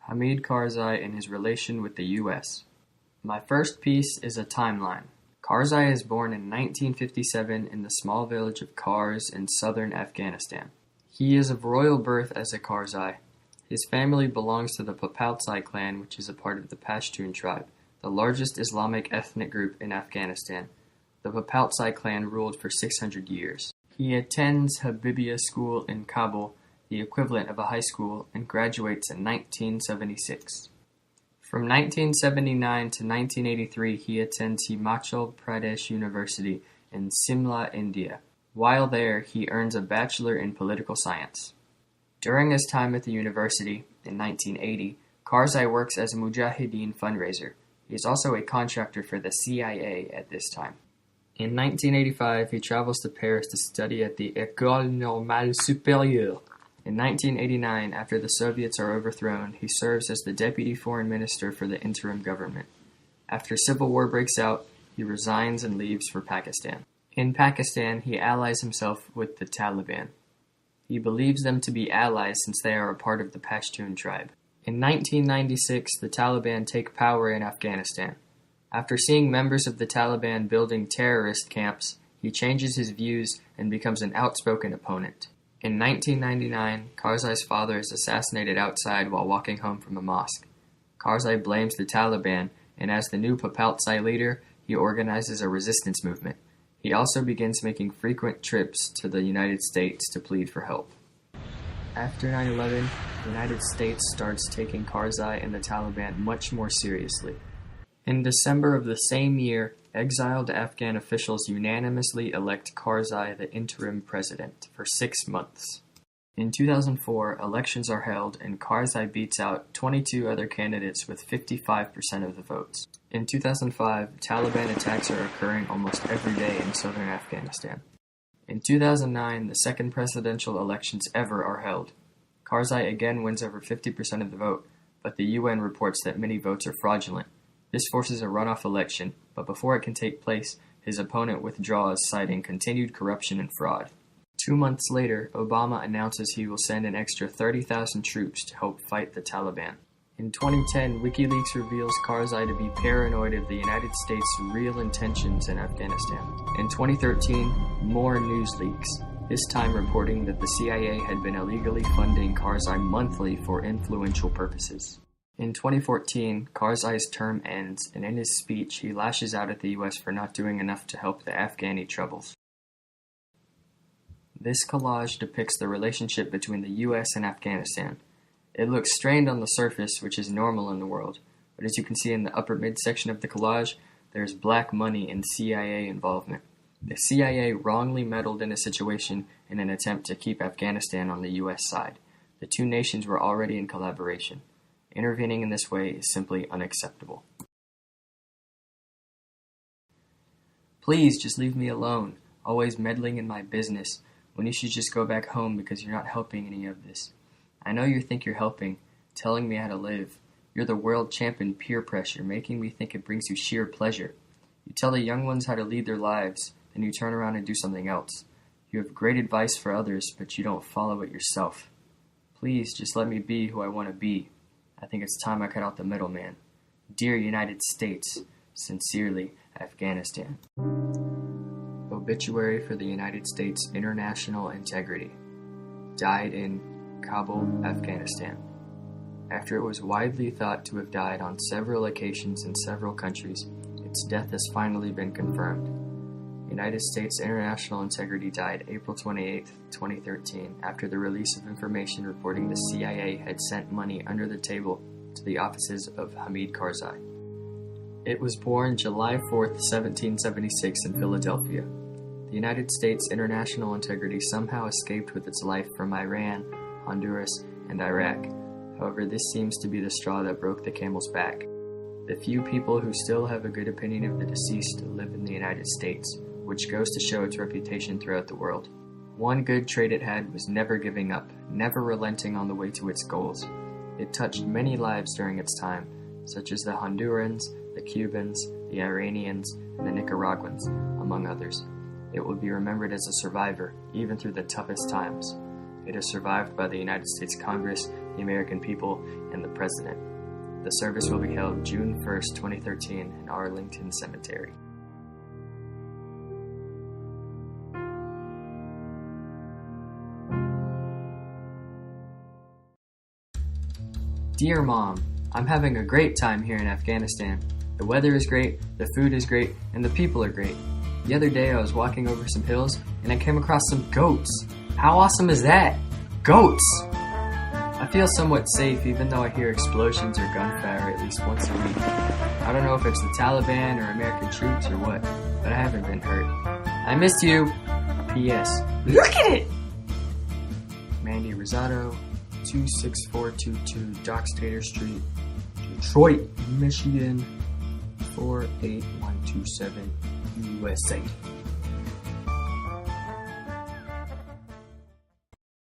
Hamid Karzai and his relation with the U.S. My first piece is a timeline. Karzai is born in 1957 in the small village of Kars in southern Afghanistan. He is of royal birth as a Karzai. His family belongs to the Papaltsai clan, which is a part of the Pashtun tribe, the largest Islamic ethnic group in Afghanistan. The Papaltsai clan ruled for 600 years. He attends Habibia School in Kabul, the equivalent of a high school, and graduates in 1976. From 1979 to 1983, he attends Himachal Pradesh University in Simla, India. While there, he earns a bachelor in political science. During his time at the university, in 1980, Karzai works as a Mujahideen fundraiser. He is also a contractor for the CIA at this time. In 1985, he travels to Paris to study at the École Normale Supérieure. In 1989, after the Soviets are overthrown, he serves as the deputy foreign minister for the interim government. After civil war breaks out, he resigns and leaves for Pakistan. In Pakistan, he allies himself with the Taliban. He believes them to be allies since they are a part of the Pashtun tribe. In 1996, the Taliban take power in Afghanistan. After seeing members of the Taliban building terrorist camps, he changes his views and becomes an outspoken opponent. In 1999, Karzai's father is assassinated outside while walking home from a mosque. Karzai blames the Taliban, and as the new Papaltsai leader, he organizes a resistance movement. He also begins making frequent trips to the United States to plead for help. After 9/11, the United States starts taking Karzai and the Taliban much more seriously. In December of the same year, exiled Afghan officials unanimously elect Karzai the interim president for 6 months. In 2004, elections are held and Karzai beats out 22 other candidates with 55% of the votes. In 2005, Taliban attacks are occurring almost every day in southern Afghanistan. In 2009, the second presidential elections ever are held. Karzai again wins over 50% of the vote, but the UN reports that many votes are fraudulent. This forces a runoff election, but before it can take place, his opponent withdraws, citing continued corruption and fraud. 2 months later, Obama announces he will send an extra 30,000 troops to help fight the Taliban. In 2010, WikiLeaks reveals Karzai to be paranoid of the United States' real intentions in Afghanistan. In 2013, more news leaks, this time reporting that the CIA had been illegally funding Karzai monthly for influential purposes. In 2014, Karzai's term ends, and in his speech, he lashes out at the U.S. for not doing enough to help the Afghani troubles. This collage depicts the relationship between the U.S. and Afghanistan. It looks strained on the surface, which is normal in the world, but as you can see in the upper midsection of the collage, there is black money and CIA involvement. The CIA wrongly meddled in a situation in an attempt to keep Afghanistan on the U.S. side. The two nations were already in collaboration. Intervening in this way is simply unacceptable. Please just leave me alone, always meddling in my business, when you should just go back home because you're not helping any of this. I know you think you're helping, telling me how to live. You're the world champ in peer pressure, making me think it brings you sheer pleasure. You tell the young ones how to lead their lives, then you turn around and do something else. You have great advice for others, but you don't follow it yourself. Please just let me be who I want to be. I think it's time I cut out the middleman. Dear United States, sincerely, Afghanistan. Obituary for the United States International Integrity. Died in Kabul, Afghanistan. After it was widely thought to have died on several occasions in several countries, its death has finally been confirmed. United States International Integrity died April 28, 2013, after the release of information reporting the CIA had sent money under the table to the offices of Hamid Karzai. It was born July 4, 1776 in Philadelphia. The United States International Integrity somehow escaped with its life from Iran, Honduras, and Iraq. However, this seems to be the straw that broke the camel's back. The few people who still have a good opinion of the deceased live in the United States, which goes to show its reputation throughout the world. One good trait it had was never giving up, never relenting on the way to its goals. It touched many lives during its time, such as the Hondurans, the Cubans, the Iranians, and the Nicaraguans, among others. It will be remembered as a survivor, even through the toughest times. It is survived by the United States Congress, the the American people, and the President. The service will be held June 1st, 2013 in Arlington Cemetery. Dear Mom, I'm having a great time here in Afghanistan. The weather is great, the food is great, and the people are great. The other day I was walking over some hills and I came across some goats. How awesome is that? Goats! I feel somewhat safe even though I hear explosions or gunfire at least once a week. I don't know if it's the Taliban or American troops or what, but I haven't been hurt. I missed you! P.S. Look at it! Mandy Rosado, 26422 Dockstader Street, Detroit, Michigan, 48127, USA.